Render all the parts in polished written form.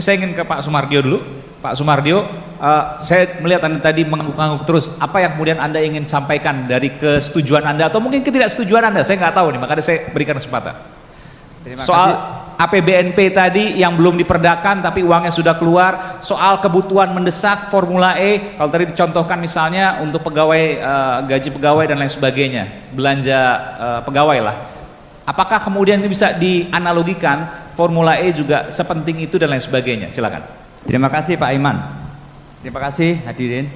Saya ingin ke Pak Sumardio dulu. Pak Sumardio, saya melihat Anda tadi mengangguk-angguk terus. Apa yang kemudian Anda ingin sampaikan dari kesetujuan Anda atau mungkin ketidaksetujuan Anda? Saya nggak tahu nih, makanya saya berikan kesempatan. Soal APBNP tadi yang belum diperdakan tapi uangnya sudah keluar, soal kebutuhan mendesak Formula E, kalau tadi dicontohkan misalnya untuk pegawai, gaji pegawai dan lain sebagainya, belanja pegawai lah. Apakah kemudian itu bisa dianalogikan Formula E juga sepenting itu dan lain sebagainya? Silakan. Terima kasih Pak Iman. Terima kasih hadirin.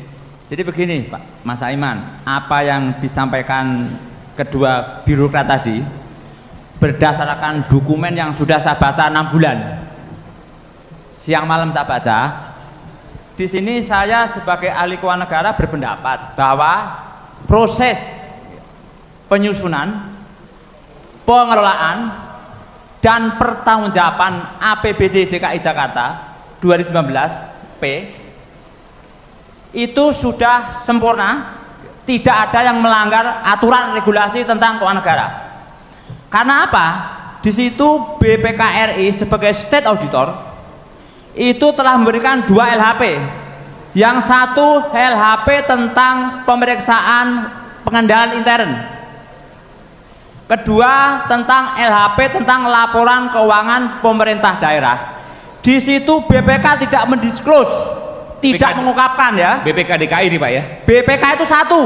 Jadi begini Pak Mas Aiman, apa yang disampaikan kedua birokrat tadi berdasarkan dokumen yang sudah saya baca 6 bulan. Siang malam saya baca. Di sini saya sebagai ahli keuangan negara berpendapat bahwa proses penyusunan, pengelolaan dan pertanggungjawaban APBD DKI Jakarta 2019 P itu sudah sempurna, tidak ada yang melanggar aturan regulasi tentang keuangan negara. Karena apa? Di situ BPK RI sebagai state auditor itu telah memberikan 2 LHP. Yang satu LHP tentang pemeriksaan pengendalian intern. Kedua tentang LHP tentang laporan keuangan pemerintah daerah. Di situ BPK tidak mendisclose, tidak mengungkapkan ya. BPK DKI nih Pak ya? BPK itu satu.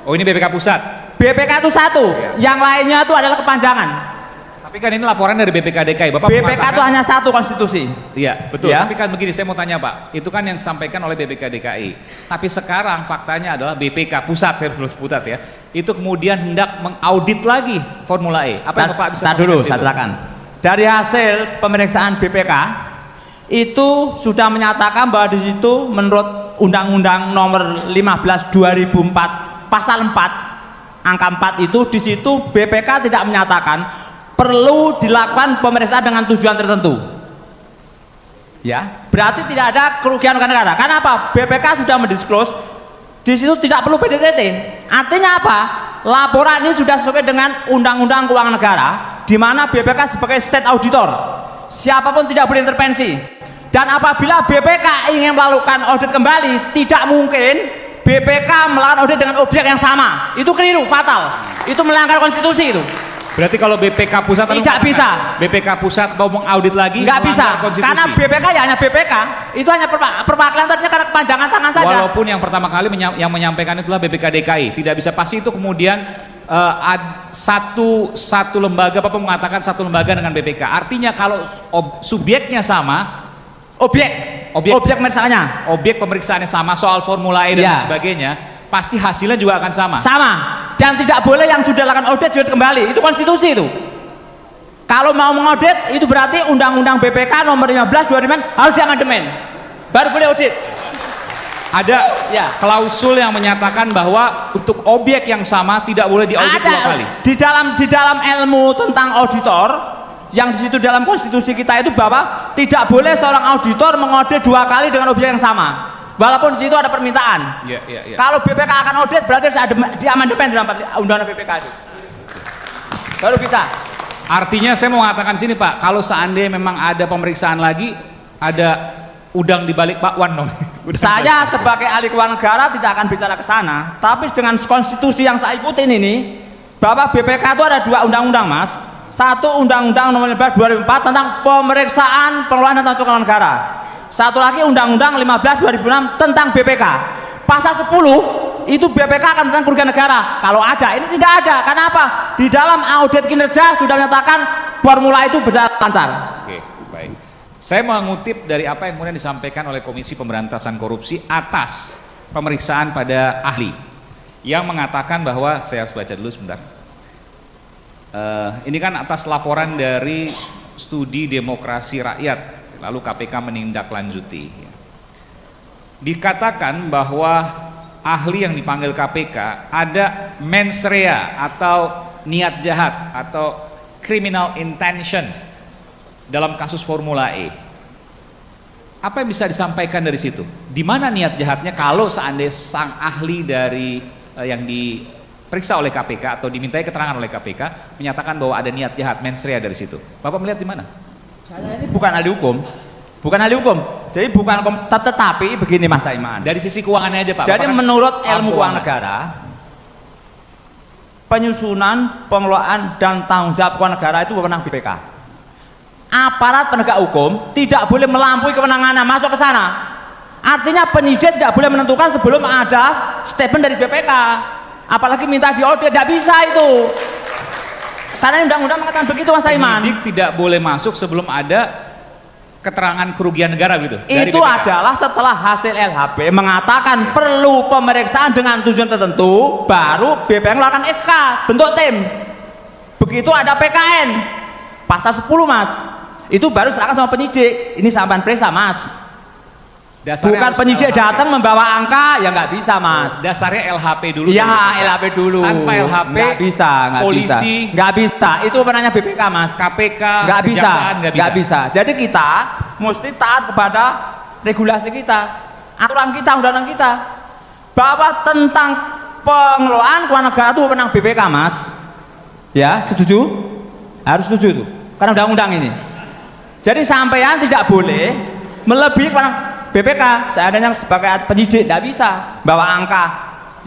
Oh ini BPK pusat? BPK itu satu, yang lainnya itu adalah kepanjangan. Tapi kan ini laporan dari BPK DKI. Bapak BPK mengatakan, itu hanya satu konstitusi. Iya betul, Ya. tapi kan begini, saya mau tanya Pak, itu kan yang disampaikan oleh BPK DKI. Tapi sekarang faktanya adalah BPK pusat, saya belum pusat ya, itu kemudian hendak mengaudit lagi Formula E. Apa yang Bapak bisa sampaikan dulu, saya terangkan. Dari hasil pemeriksaan BPK itu sudah menyatakan bahwa di situ menurut Undang-Undang Nomor 15 2004 Pasal 4 angka 4 itu di situ BPK tidak menyatakan perlu dilakukan pemeriksaan dengan tujuan tertentu. Ya, berarti tidak ada kerugian negara. Karena apa? BPK sudah mendisclose di situ tidak perlu PDTT. Artinya apa? Laporan ini sudah sesuai dengan Undang-Undang Keuangan Negara, di mana BPK sebagai state auditor, siapapun tidak boleh intervensi. Dan apabila BPK ingin melakukan audit kembali, tidak mungkin BPK melakukan audit dengan objek yang sama. Itu keliru, fatal. Itu melanggar konstitusi itu. Berarti kalau BPK pusat tidak bisa. BPK pusat mau mengaudit lagi nggak bisa, konstitusi. karena BPK ya hanya BPK. Itu hanya perwakilan tadinya karena kepanjangan tangan saja. Walaupun yang pertama kali yang menyampaikan itulah BPK DKI, tidak bisa pasti itu kemudian satu lembaga, Bapak mengatakan satu lembaga dengan BPK. Artinya kalau subjeknya sama, objek misalnya, objek pemeriksaannya sama, soal Formula E dan sebagainya, pasti hasilnya juga akan sama. Sama. Dan tidak boleh yang sudah lakukan audit diaudit kembali. Itu konstitusi itu. Kalau mau mengaudit itu berarti Undang-Undang BPK nomor 15 2005 harus diamandemen. Baru boleh audit. Ada klausul yang menyatakan bahwa untuk objek yang sama tidak boleh diaudit 2 kali. Di dalam ilmu tentang auditor, yang di situ dalam konstitusi kita itu bahwa tidak boleh seorang auditor mengaudit 2 kali dengan objek yang sama. Walaupun di situ ada permintaan. Kalau BPK akan audit berarti harus ada diamandemen dalam Undang-Undang BPK itu. Baru bisa. Artinya saya mau mengatakan sini Pak, kalau seandainya memang ada pemeriksaan lagi, ada udang di balik bakwan dong. Saya sebagai ahli keuangan negara tidak akan bicara ke sana, tapi dengan konstitusi yang saya ikutin ini, bahwa BPK itu ada 2 undang-undang Mas. Satu Undang-Undang Nomor 15 2004 tentang pemeriksaan pengelolaan dan keuangan negara. Satu lagi Undang-Undang 15 2006 tentang BPK. Pasal 10 itu BPK akan tentang kerugian negara. Kalau ada, ini tidak ada. Karena apa? Di dalam audit kinerja sudah menyatakan formula itu berjalan lancar. Oke, baik. Saya mengutip dari apa yang kemudian disampaikan oleh Komisi Pemberantasan Korupsi atas pemeriksaan pada ahli yang mengatakan bahwa, saya harus baca dulu sebentar. Ini kan atas laporan dari studi demokrasi rakyat, lalu KPK menindaklanjuti. Dikatakan bahwa ahli yang dipanggil KPK ada mens rea atau niat jahat atau criminal intention dalam kasus Formula E. Apa yang bisa disampaikan dari situ? Di mana niat jahatnya kalau seandainya sang ahli dari yang diperiksa oleh KPK atau dimintai keterangan oleh KPK menyatakan bahwa ada niat jahat, mens rea dari situ? Bapak melihat di mana? Saya ini bukan ahli hukum, Bukan ahli hukum. Jadi bukan tetapi begini Mas Saiman. Dari sisi keuangannya aja Pak. Jadi Bapak kan menurut paham ilmu keuangan negara, penyusunan, pengelolaan dan tanggung jawab keuangan negara itu wewenang BPK. Aparat penegak hukum tidak boleh melampaui kewenangannya masuk ke sana. Artinya penyidik tidak boleh menentukan sebelum ada statement dari BPK. Apalagi minta diaudit, tidak bisa itu. Karena undang-undang mengatakan begitu Mas Saiman. Penyidik tidak boleh masuk sebelum ada keterangan kerugian negara gitu. Itu adalah setelah hasil LHP mengatakan perlu pemeriksaan dengan tujuan tertentu, baru BPK mengeluarkan SK bentuk tim. Begitu ada PKN pasal 10 Mas, itu baru serahkan sama penyidik. Ini sampean periksa Mas. Dasarnya Bukan penyidik datang membawa angka, ya nggak bisa Mas. Dasarnya LHP dulu. Ya LHP dulu. Tanpa LHP nggak bisa, polisi nggak bisa. Itu penanya BPK Mas. KPK, nggak bisa, kejaksaan nggak bisa. Jadi kita mesti taat kepada regulasi kita, aturan kita, undang-undang kita, bahwa tentang pengelolaan keuangan negara itu menang BPK Mas. Ya, setuju? Harus setuju tuh, karena undang-undang ini. Jadi sampean tidak boleh melebihi keuangan BPK. Seandainya sebagai penyidik tidak bisa bawa angka,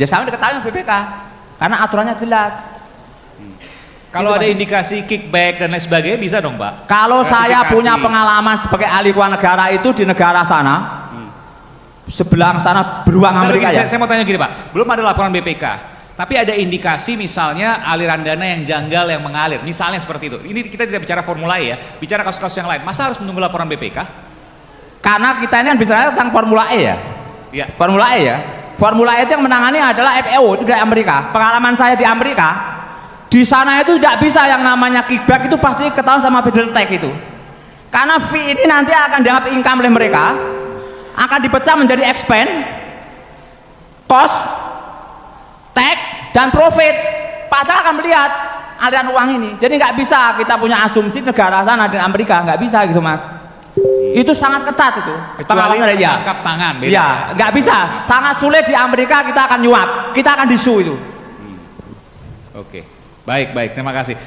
ya sama diketahui BPK, karena aturannya jelas. Kalau ada indikasi kickback dan lain sebagainya bisa dong Pak? Kalau saya punya pengalaman sebagai ahli keuangan negara itu di negara sana, sebelah sana beruang Amerika ya. Saya mau tanya gini Pak, belum ada laporan BPK, tapi ada indikasi misalnya aliran dana yang janggal yang mengalir, misalnya seperti itu. Ini kita tidak bicara Formula E ya, bicara kasus-kasus yang lain. Masa harus menunggu laporan BPK? Karena kita ini kan bicara tentang Formula E ya. Ya. Formula E ya. Formula E itu yang menangani adalah FAO, itu dari Amerika. Pengalaman saya di Amerika, di sana itu tidak bisa yang namanya kickback, itu pasti ketahuan sama Federal Tax itu. Karena fee ini nanti akan dianggap income oleh mereka, akan dipecah menjadi expense, cost, tax, dan profit. Pajak akan melihat aliran uang ini. Jadi nggak bisa kita punya asumsi negara sana di Amerika, nggak bisa gitu Mas. Itu sangat ketat itu. Kecuali ya. tangkap tangan beda. Ya, nggak bisa. Sangat sulit di Amerika, kita akan nyuap, kita akan disu itu. Oke, baik, terima kasih.